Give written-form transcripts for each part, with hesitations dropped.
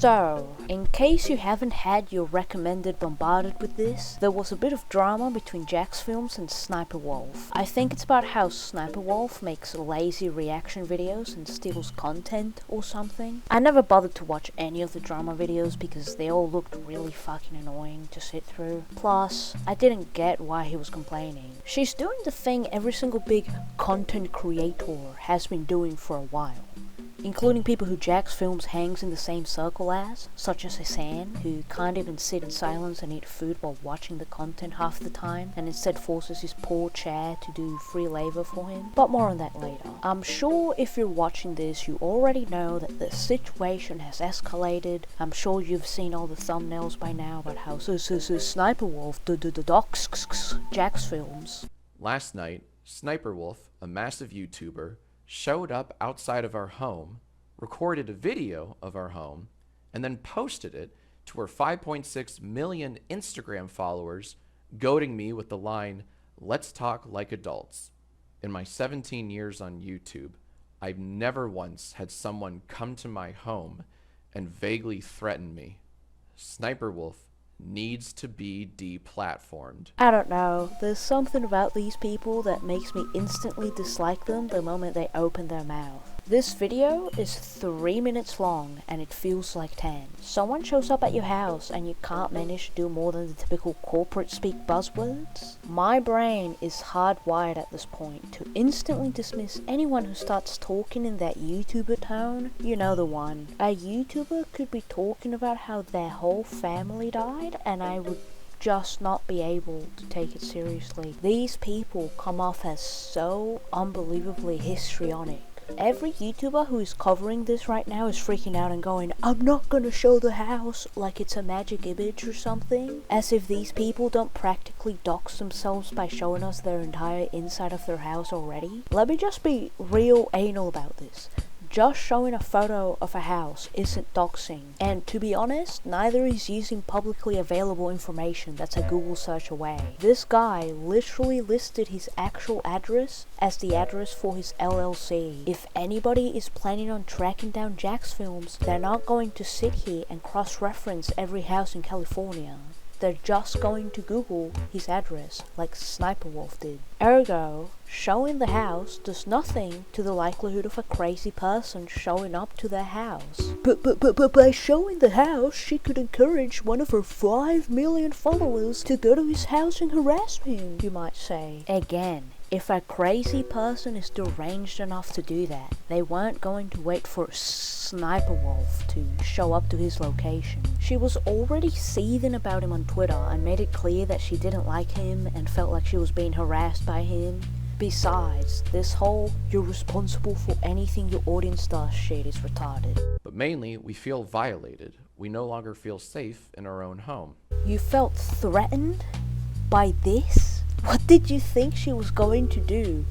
So, in case you haven't had your recommended bombarded with this, there was a bit of drama between Jacksfilms and SSSniperwolf. I think it's about how SSSniperwolf makes lazy reaction videos and steals content or something. I never bothered to watch any of the drama videos because they all looked really fucking annoying to sit through. Plus, I didn't get why he was complaining. She's doing the thing every single big content creator has been doing for a while, including people who Jacksfilms hangs in the same circle as, such as Hassan, who can't even sit in silence and eat food while watching the content half the time, and instead forces his poor chair to do free labor for him. But more on that later. I'm sure if you're watching this, you already know that the situation has escalated. I'm sure you've seen all the thumbnails by now about how SSSniperwolf docs Jacksfilms. Last night, Sniperwolf, a massive YouTuber, showed up outside of our home, recorded a video of our home, and then posted it to her 5.6 million Instagram followers, goading me with the line, "Let's talk like adults." In my 17 years on YouTube, I've never once had someone come to my home and vaguely threaten me. Sniperwolf needs to be deplatformed. I don't know, there's something about these people that makes me instantly dislike them the moment they open their mouth. This video is 3 minutes long and it feels like 10. Someone shows up at your house and you can't manage to do more than the typical corporate speak buzzwords? My brain is hardwired at this point to instantly dismiss anyone who starts talking in that YouTuber tone. You know the one. A YouTuber could be talking about how their whole family died and I would just not be able to take it seriously. These people come off as so unbelievably histrionic. Every YouTuber who is covering this right now is freaking out and going, "I'm not gonna show the house," like it's a magic image or something. As if these people don't practically dox themselves by showing us their entire inside of their house already. Let me just be real anal about this. Just showing a photo of a house isn't doxing, and to be honest, neither is using publicly available information that's a Google search away. This guy literally listed his actual address as the address for his LLC. If anybody is planning on tracking down Jacksfilms, they're not going to sit here and cross-reference every house in California. They're just going to Google his address, like Sniperwolf did. Ergo, showing the house does nothing to the likelihood of a crazy person showing up to their house. But by showing the house, she could encourage one of her 5 million followers to go to his house and harass him, you might say. Again, if a crazy person is deranged enough to do that, they weren't going to wait for Sniperwolf to show up to his location. She was already seething about him on Twitter and made it clear that she didn't like him and felt like she was being harassed by him. Besides, this whole "you're responsible for anything your audience does" shit is retarded. But mainly, we feel violated. We no longer feel safe in our own home. You felt threatened by this? What did you think she was going to do?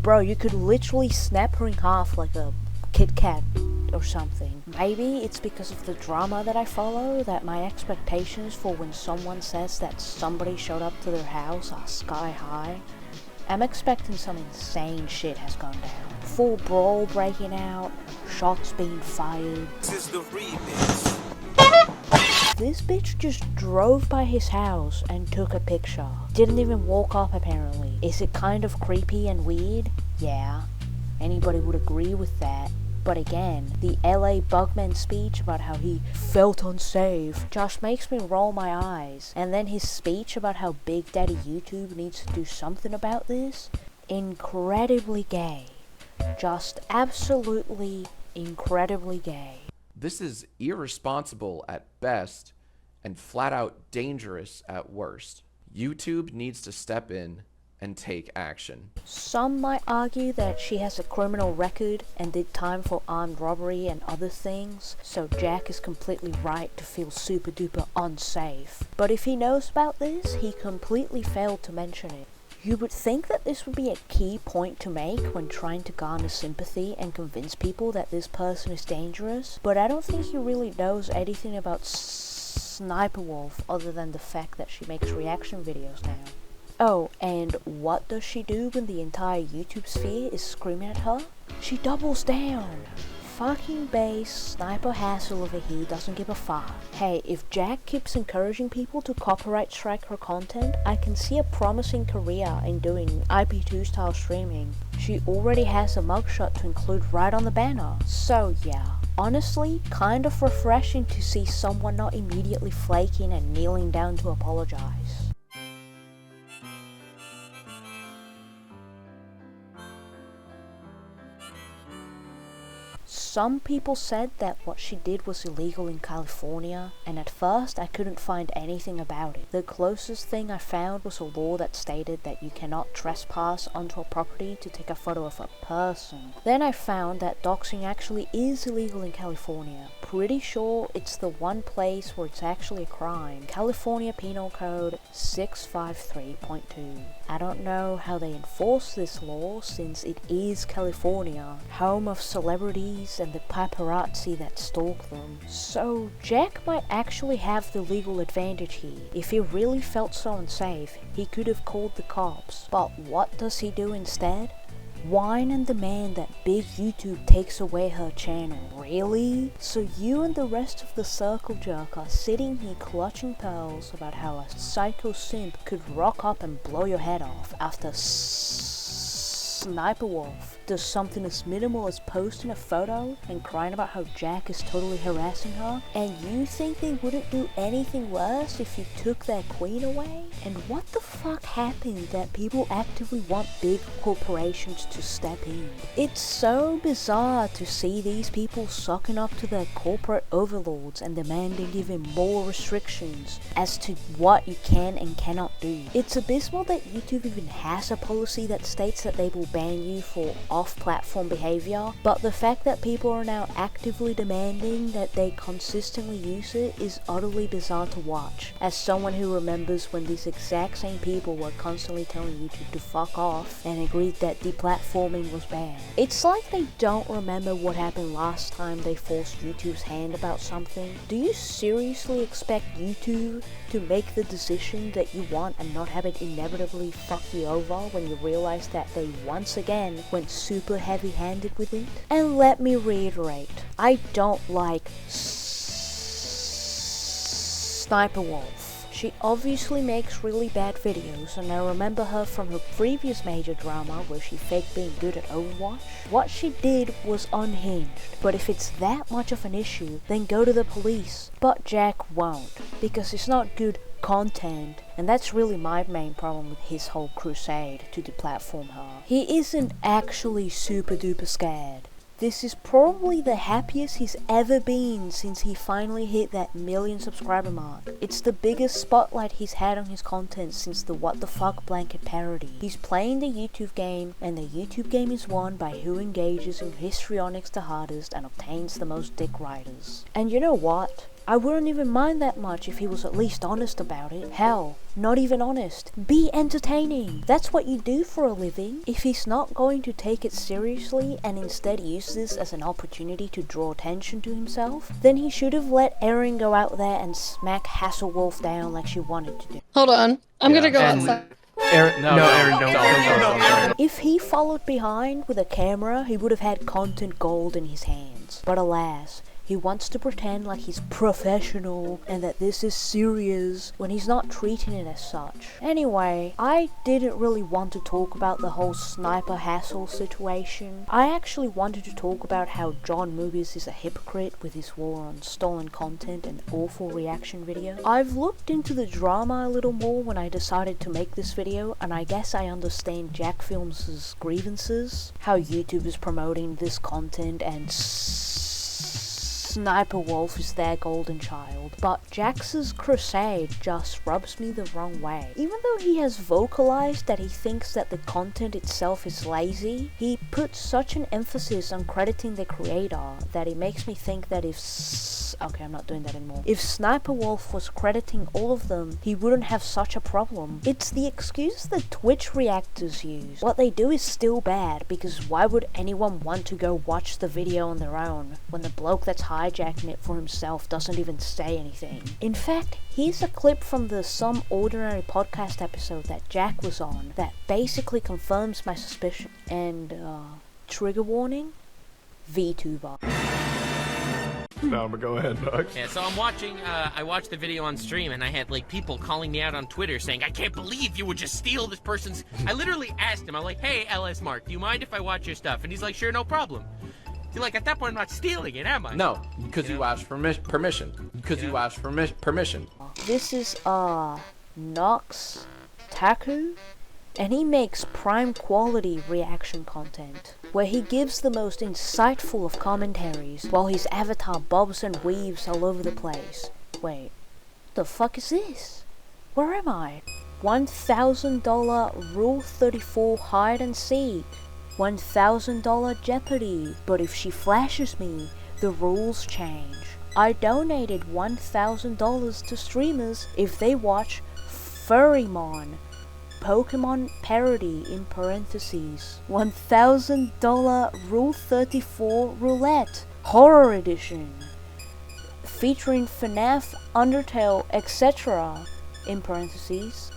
Bro, you could literally snap her in half like a Kit Kat or something. Maybe it's because of the drama that I follow that my expectations for when someone says that somebody showed up to their house are sky high. I'm expecting some insane shit has gone down. Full brawl breaking out, shots being fired. This is the remix. This bitch just drove by his house and took a picture. Didn't even walk up apparently. Is it kind of creepy and weird? Yeah, anybody would agree with that. But again, the LA Bugman speech about how he felt unsafe just makes me roll my eyes. And then his speech about how Big Daddy YouTube needs to do something about this? Incredibly gay. Just absolutely incredibly gay. This is irresponsible at best and flat out dangerous at worst. YouTube needs to step in and take action. Some might argue that she has a criminal record and did time for armed robbery and other things, so Jack is completely right to feel super duper unsafe. But if he knows about this, he completely failed to mention it. You would think that this would be a key point to make when trying to garner sympathy and convince people that this person is dangerous, but I don't think he really knows anything about SSSniperwolf other than the fact that she makes reaction videos now. Oh, and what does she do when the entire YouTube sphere is screaming at her? She doubles down. fucking base Sniper Hassle over here doesn't give a fuck. Hey, if Jack keeps encouraging people to copyright strike her content, I can see a promising career in doing IP2 style streaming. She already has a mugshot to include right on the banner. So yeah. Honestly, kind of refreshing to see someone not immediately flaking and kneeling down to apologize. Some people said that what she did was illegal in California, and at first I couldn't find anything about it. The closest thing I found was a law that stated that you cannot trespass onto a property to take a photo of a person. Then I found that doxing actually is illegal in California. Pretty sure it's the one place where it's actually a crime. California Penal Code 653.2. I don't know how they enforce this law since it is California, home of celebrities and the paparazzi that stalk them. So Jack might actually have the legal advantage here. If he really felt so unsafe, he could have called the cops. But what does he do instead? Whine and demand that big YouTube takes away her channel. Really? So you and the rest of the circle jerk are sitting here clutching pearls about how a psycho simp could rock up and blow your head off after Sniperwolf does something as minimal as posting a photo and crying about how Jack is totally harassing her, and you think they wouldn't do anything worse if you took their queen away? And what the fuck happened that people actively want big corporations to step in? It's so bizarre to see these people sucking up to their corporate overlords and demanding even more restrictions as to what you can and cannot do. It's abysmal that YouTube even has a policy that states that they will ban you for off-platform behavior, but the fact that people are now actively demanding that they consistently use it is utterly bizarre to watch, as someone who remembers when these exact same people were constantly telling YouTube to fuck off and agreed that deplatforming was bad. It's like they don't remember what happened last time they forced YouTube's hand about something. Do you seriously expect YouTube to make the decision that you want and not have it inevitably fuck you over when you realize that they once again went super heavy-handed with it? And let me reiterate, I don't like Sniperwolf. She obviously makes really bad videos, and I remember her from her previous major drama where she faked being good at Overwatch. What she did was unhinged, but if it's that much of an issue, then go to the police. But Jack won't, because it's not good content, and that's really my main problem with his whole crusade to deplatform her. He isn't actually super duper scared. This is probably the happiest he's ever been since he finally hit that 1 million subscriber mark. It's the biggest spotlight he's had on his content since the What the Fuck blanket parody. He's playing the YouTube game, and the YouTube game is won by who engages in histrionics the hardest and obtains the most dick riders. And you know what? I wouldn't even mind that much if he was at least honest about it. Hell, not even honest. Be entertaining. That's what you do for a living. If he's not going to take it seriously and instead use this as an opportunity to draw attention to himself, then he should have let Erin go out there and smack Hasselwolf down like she wanted to do. Hold on. I'm gonna go outside. Aaron, Aaron, don't. If he followed behind with a camera, he would have had content gold in his hands. But alas, he wants to pretend like he's professional and that this is serious when he's not treating it as such. Anyway, I didn't really want to talk about the whole Sniper Hassle situation. I actually wanted to talk about how John Movies is a hypocrite with his war on stolen content and awful reaction videos. I've looked into the drama a little more when I decided to make this video, and I guess I understand Jacksfilms' grievances, how YouTube is promoting this content and Sniperwolf is their golden child, but Jax's crusade just rubs me the wrong way. Even though he has vocalized that he thinks that the content itself is lazy, he puts such an emphasis on crediting the creator that it makes me think that if Sniperwolf was crediting all of them, he wouldn't have such a problem. It's the excuse that Twitch reactors use. What they do is still bad, because why would anyone want to go watch the video on their own when the bloke that's hijacking it for himself doesn't even say anything? In fact, here's a clip from the Some Ordinary podcast episode that Jack was on that basically confirms my suspicion. And, trigger warning? VTuber. No, but go ahead, Knox. Yeah, so I'm watching, I watched the video on stream, and I had, like, people calling me out on Twitter saying, I can't believe you would just steal this person's... I literally asked him, I'm like, hey, LS Mark, do you mind if I watch your stuff? And he's like, sure, no problem. See, like, at that point, I'm not stealing it, am I? No, because you asked for permission. Because you asked for permission. This is, Nox Taku, and he makes prime quality reaction content, where he gives the most insightful of commentaries while his avatar bobs and weaves all over the place. Wait, the fuck is this? Where am I? $1,000 Rule 34 hide and seek. $1,000 Jeopardy, but if she flashes me, the rules change. I donated $1,000 to streamers if they watch Furrymon, Pokemon parody in parentheses. $1,000 Rule 34 Roulette, Horror Edition, featuring FNAF, Undertale, etc. in parentheses.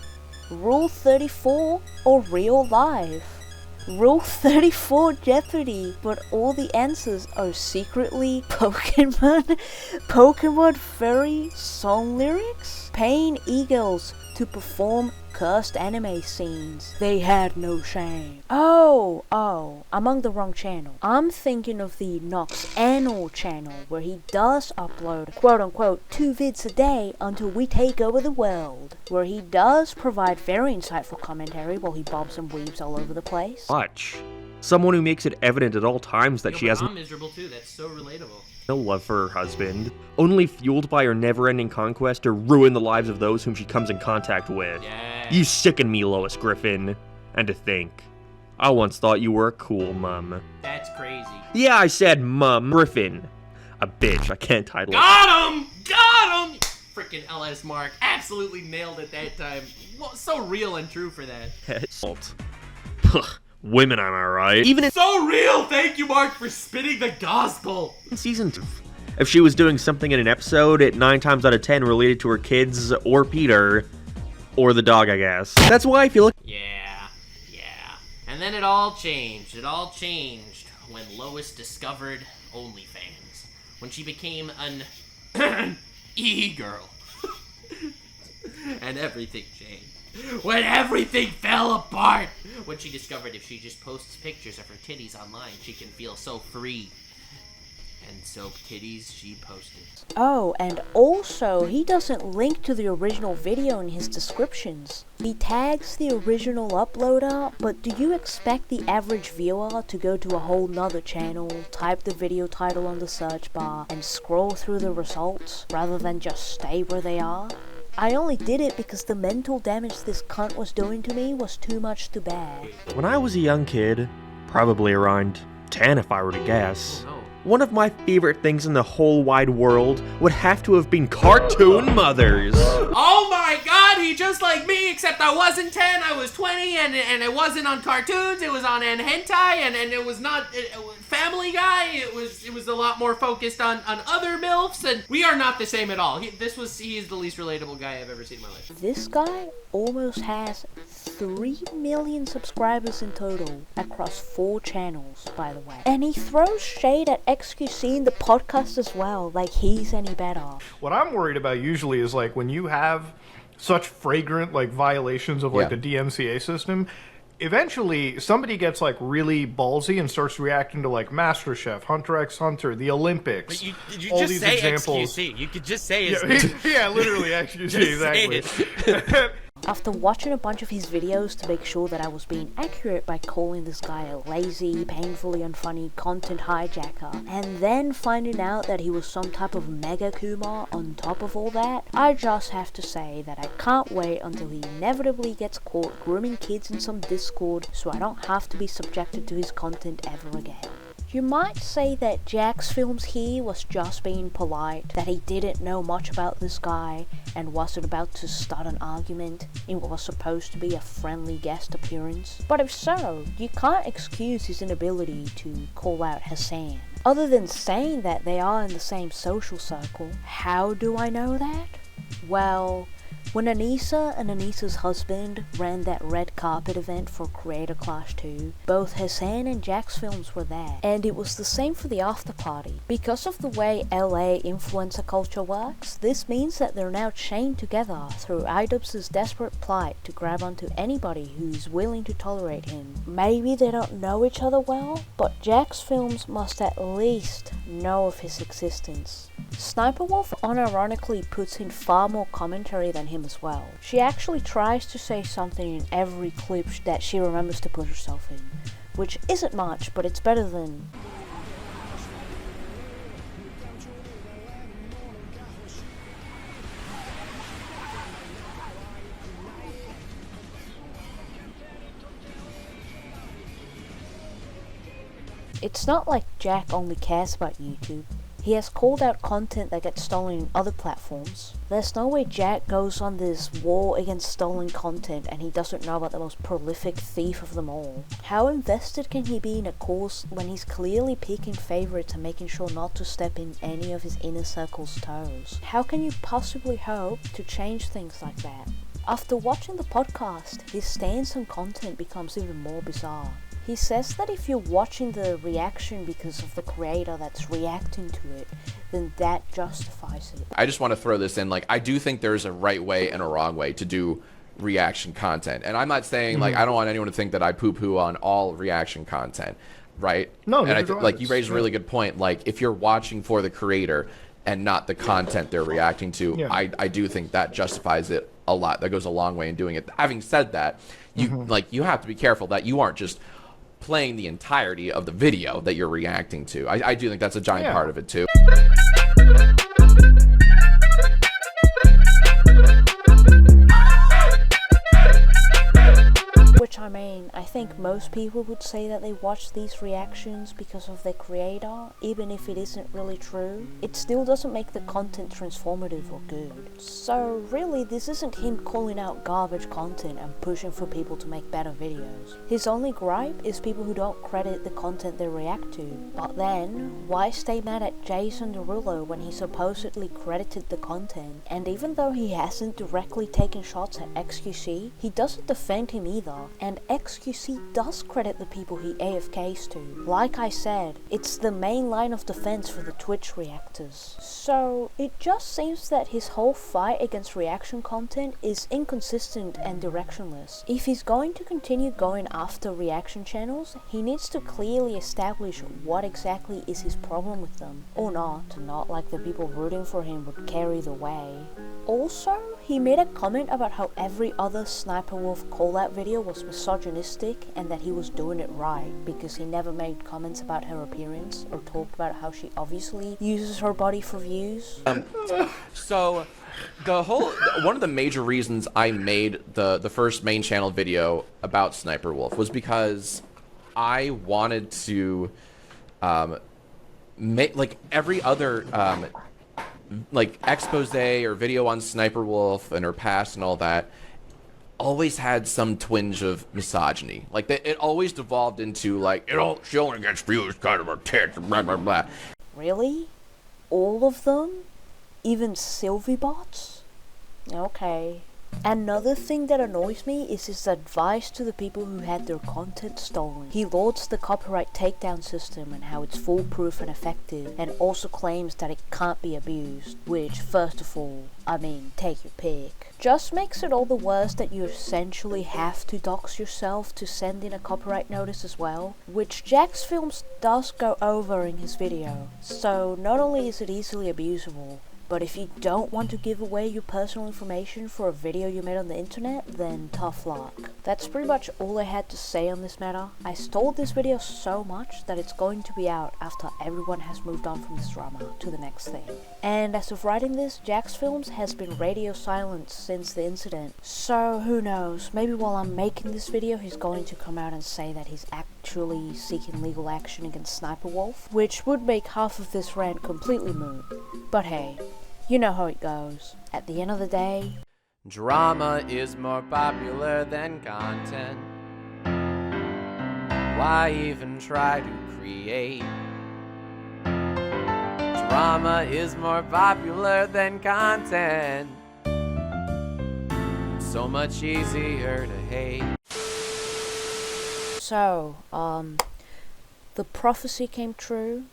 Rule 34 or real life. Rule 34 Jeopardy, but all the answers are secretly Pokemon furry song lyrics? Paying eagles to perform cursed anime scenes. They had no shame. Oh, I'm on the wrong channel. I'm thinking of the Nox Annual channel, where he does upload quote-unquote 2 vids a day until we take over the world, where he does provide very insightful commentary while he bobs and weaves all over the place. Much. Someone who makes it evident at all times that she has I'm miserable too, that's so relatable. no love for her husband, only fueled by her never-ending conquest to ruin the lives of those whom she comes in contact with. Yeah. You sicken me, Lois Griffin. And to think, I once thought you were a cool mum. That's crazy. Yeah, I said mum. Griffin. A bitch, I can't title it. Got him! Got him! Freaking LS Mark. Absolutely nailed it that time. Well, so real and true for that. Salt. Puh, women, am I right? Even in So real! Thank you, Mark, for spitting the gospel! season 2. If she was doing something in an episode, it 9 times out of 10 related to her kids, or Peter, or the dog, I guess. That's why I feel like Yeah. And then it all changed. It all changed when Lois discovered OnlyFans. When she became an e-girl. And everything changed. When everything fell apart. When she discovered if she just posts pictures of her titties online, she can feel so free. And so titties she posted. Oh, and also, he doesn't link to the original video in his descriptions. He tags the original uploader, but do you expect the average viewer to go to a whole nother channel, type the video title on the search bar, and scroll through the results, rather than just stay where they are? I only did it because the mental damage this cunt was doing to me was too much to bear. when I was a young kid, probably around 10 if I were to guess, Oh. one of my favorite things in the whole wide world would have to have been cartoon mothers. Oh my god, he just like me, except I wasn't 10, I was 20, and it wasn't on cartoons, it was on hentai, and it was not Family Guy, it was a lot more focused on other MILFs, and we are not the same at all. He is the least relatable guy I've ever seen in my life. This guy almost has 3 million subscribers in total across 4 channels, by the way. And he throws shade at XQC in the podcast as well, like he's any better. What I'm worried about usually is like when you have such flagrant like violations of like Yeah. the DMCA system, eventually somebody gets like really ballsy and starts reacting to like MasterChef, Hunter x Hunter, the Olympics. Did you all just these say examples. XQC? You could just say his Yeah, yeah, literally XQC, Just say exactly. After watching a bunch of his videos to make sure that I was being accurate by calling this guy a lazy, painfully unfunny content hijacker, and then finding out that he was some type of mega Kumar on top of all that, I just have to say that I can't wait until he inevitably gets caught grooming kids in some Discord so I don't have to be subjected to his content ever again. You might say that Jacksfilms here was just being polite, that he didn't know much about this guy and wasn't about to start an argument in what was supposed to be a friendly guest appearance. But if so, you can't excuse his inability to call out Hassan. Other than saying that they are in the same social circle, how do I know that? Well, When Anissa and Anissa's husband ran that red carpet event for Creator Clash 2, both Hassan and Jacksfilms were there, and it was the same for the after party. Because of the way LA influencer culture works, this means that they're now chained together through iDubbbz's desperate plight to grab onto anybody who's willing to tolerate him. Maybe they don't know each other well, but Jacksfilms must at least know of his existence. Sniperwolf unironically puts in far more commentary than him as well. She actually tries to say something in every clip that she remembers to put herself in, which isn't much, but it's better than... It's not like Jack only cares about YouTube. He has called out content that gets stolen in other platforms. There's no way Jack goes on this war against stolen content and he doesn't know about the most prolific thief of them all. How invested can he be in a cause when he's clearly picking favorites and making sure not to step in any of his inner circle's toes? How can you possibly hope to change things like that? After watching the podcast, his stance on content becomes even more bizarre. He says that if you're watching the reaction because of the creator that's reacting to it, then that justifies it. I just want to throw this in, like, I do think there's a right way and a wrong way to do reaction content. And I'm not saying, like, I don't want anyone to think that I poo-poo on all reaction content, right? No, and I think, like, you raised a really good point. Like, if you're watching for the creator and not the content they're reacting to, I do think that justifies it a lot. That goes a long way in doing it. Having said that, you like, you have to be careful that you aren't just playing the entirety of the video that you're reacting to. I do think that's a giant part of it too. Which, I mean, I think most people would say that they watch these reactions because of their creator, even if it isn't really true. It still doesn't make the content transformative or good. So really, this isn't him calling out garbage content and pushing for people to make better videos. His only gripe is people who don't credit the content they react to. But then, why stay mad at Jason Derulo when he supposedly credited the content? And even though he hasn't directly taken shots at XQC, he doesn't defend him either. And XQC does credit the people he AFKs to. Like I said, it's the main line of defense for the Twitch reactors. So it just seems that his whole fight against reaction content is inconsistent and directionless. If he's going to continue going after reaction channels, he needs to clearly establish what exactly is his problem with them. Or not like the people rooting for him would carry the way. Also, he made a comment about how every other Sniperwolf callout video was misogynistic and that he was doing it right because he never made comments about her appearance or talked about how she obviously uses her body for views. So the whole one of the major reasons I made the first main channel video about Sniperwolf was because I wanted to make, like, every other like expose or video on Sniperwolf and her past and all that always had some twinge of misogyny. Like, it always devolved into, like, she only gets views kind of her tits, blah blah blah. Really? All of them? Even Sylvie bots? Okay. Another thing that annoys me is his advice to the people who had their content stolen. He lauds the copyright takedown system and how it's foolproof and effective, and also claims that it can't be abused, which, first of all, I mean, take your pick. Just makes it all the worse that you essentially have to dox yourself to send in a copyright notice as well, which Jacksfilms does go over in his video. So not only is it easily abusable, but if you don't want to give away your personal information for a video you made on the internet, then tough luck. That's pretty much all I had to say on this matter. I stalled this video so much that it's going to be out after everyone has moved on from this drama to the next thing. And as of writing this, Jacksfilms has been radio silent since the incident. So who knows, maybe while I'm making this video he's going to come out and say that he's actually seeking legal action against Sniperwolf, which would make half of this rant completely moot. But hey, you know how it goes. At the end of the day, Drama is more popular than content. Why even try to create? Drama is more popular than content. so much easier to hate. So, the prophecy came true.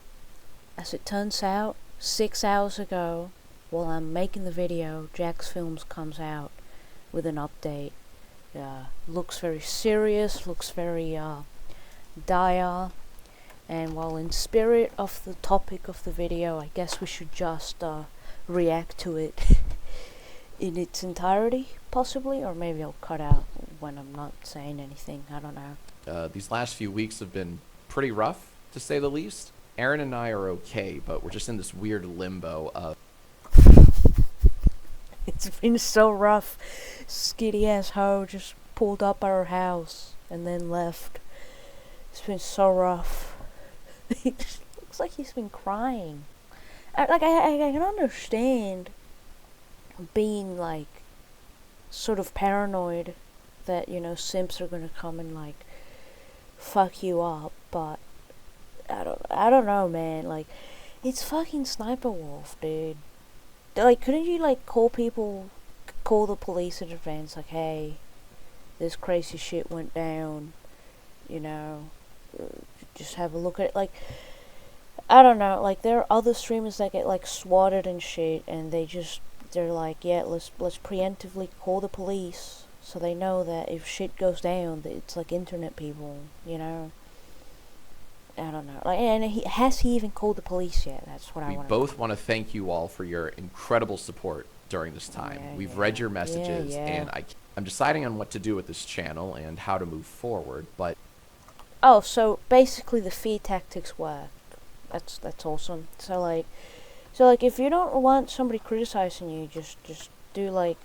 As it turns out, 6 hours ago, while I'm making the video, Jacksfilms comes out with an update. Looks very serious, looks very dire, and while in spirit of the topic of the video, I guess we should just react to it in its entirety, possibly, or maybe I'll cut out when I'm not saying anything, I don't know. These last few weeks have been pretty rough, to say the least. Aaron and I are okay, but we're just in this weird limbo of... It's been so rough. Skitty ass hoe just pulled up at our house and then left. It's been so rough. He just looks like he's been crying. I can understand being like sort of paranoid that, you know, simps are gonna come and like fuck you up, but I don't know, man. Like, it's fucking Sniperwolf, dude. Like, couldn't you like call the police in advance, like, hey, this crazy shit went down, you know, just have a look at it. Like, I don't know, like, there are other streamers that get like swatted and shit, and they're like, yeah, let's preemptively call the police so they know that if shit goes down, that it's like internet people, you know. I don't know. Like, and has he even called the police yet? That's what I want to know. We both want to thank you all for your incredible support during this time. We've read your messages, and I'm deciding on what to do with this channel and how to move forward, but... Oh, so basically the fear tactics work. That's awesome. So like if you don't want somebody criticizing you, just do like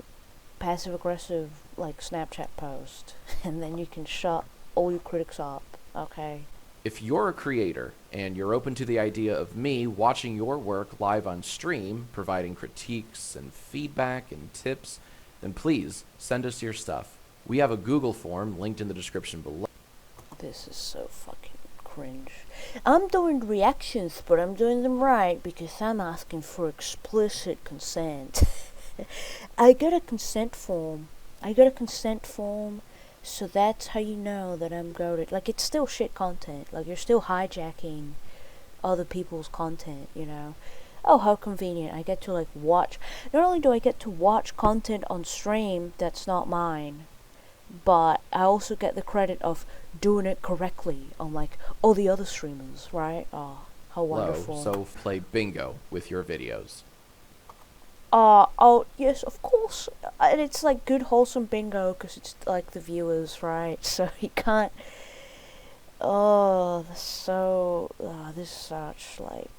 passive aggressive like Snapchat post, and then you can shut all your critics up. Okay. If you're a creator and you're open to the idea of me watching your work live on stream, providing critiques and feedback and tips, then please send us your stuff. We have a Google form linked in the description below. This is so fucking cringe. I'm doing reactions, but I'm doing them right because I'm asking for explicit consent. I got a consent form. So that's how you know that I'm goated. Like, it's still shit content. Like, you're still hijacking other people's content, you know. Oh, how convenient. I get to, like, watch. Not only do I get to watch content on stream that's not mine, but I also get the credit of doing it correctly on, like, all the other streamers, right? Oh, how wonderful. So play bingo with your videos. Oh, yes, of course. And it's like good wholesome bingo because it's like the viewers, right? So you can't... Oh, this is such, like,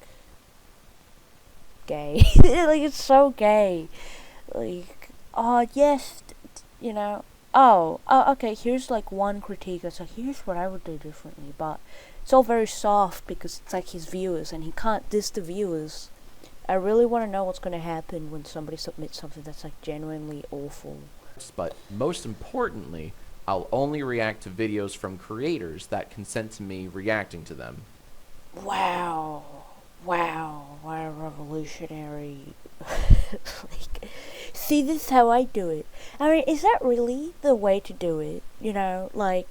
gay. Like, it's so gay. Like, oh, yes, you know. Oh, okay, here's like one critique. It's like, here's what I would do differently. But it's all very soft because it's like his viewers and he can't diss the viewers. I really want to know what's going to happen when somebody submits something that's like genuinely awful. But most importantly, I'll only react to videos from creators that consent to me reacting to them. Wow, what a revolutionary. Like, see, this is how I do it. I mean, is that really the way to do it? You know, like,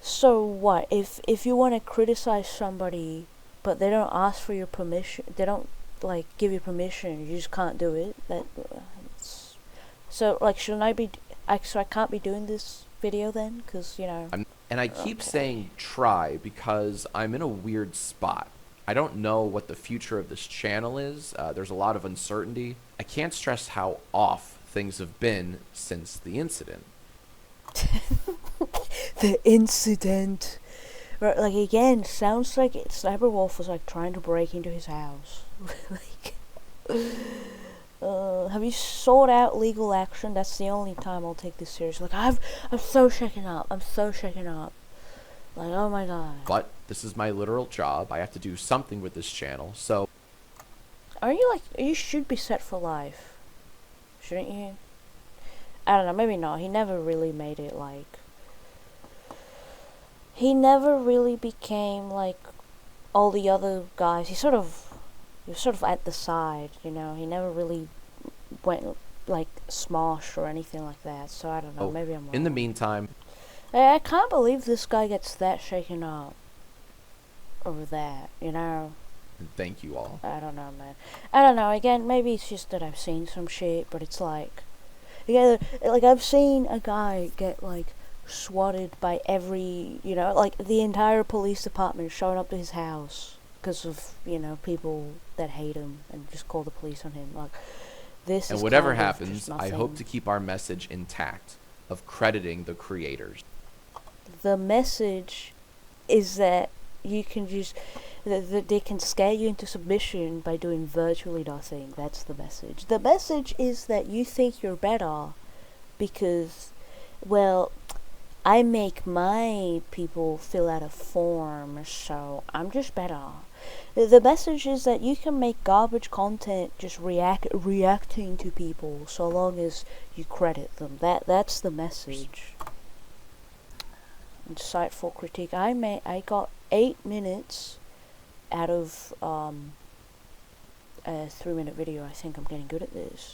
so what? If you want to criticize somebody, but they don't ask for your permission, they don't like give you permission, you just can't do it. So like, shouldn't I be? So I can't be doing this video then, because you know. And I keep saying try because I'm in a weird spot. I don't know what the future of this channel is. There's a lot of uncertainty. I can't stress how off things have been since the incident. The incident. Right, like, again, sounds like Sniperwolf was like trying to break into his house. Like, have you sought out legal action? That's the only time I'll take this seriously. Like, I'm so shaken up. Like, oh my god. But this is my literal job. I have to do something with this channel, so... You should be set for life. Shouldn't you? I don't know, maybe not. He never really made it, like... He never really became, like, all the other guys. He was sort of at the side, you know? He never really went like smosh or anything like that. So I don't know. Maybe I'm wrong. In the meantime, I can't believe this guy gets that shaken up over that. You know. thank you all. I don't know, man. I don't know. Again, maybe it's just that I've seen some shit, but it's like, yeah, like I've seen a guy get like swatted by every, you know, like the entire police department showing up to his house because of, you know, people that hate him and just call the police on him. Like this. And is whatever kind of happens, just I hope nothing. to keep our message intact of crediting the creators. The message is that you can just that they can scare you into submission by doing virtually nothing. That's the message. The message is that you think you're better because, well, I make my people fill out a form, so I'm just better. The message is that you can make garbage content just reacting to people so long as you credit them. That's the message. Insightful critique. I got 8 minutes out of a 3-minute video. I think I'm getting good at this.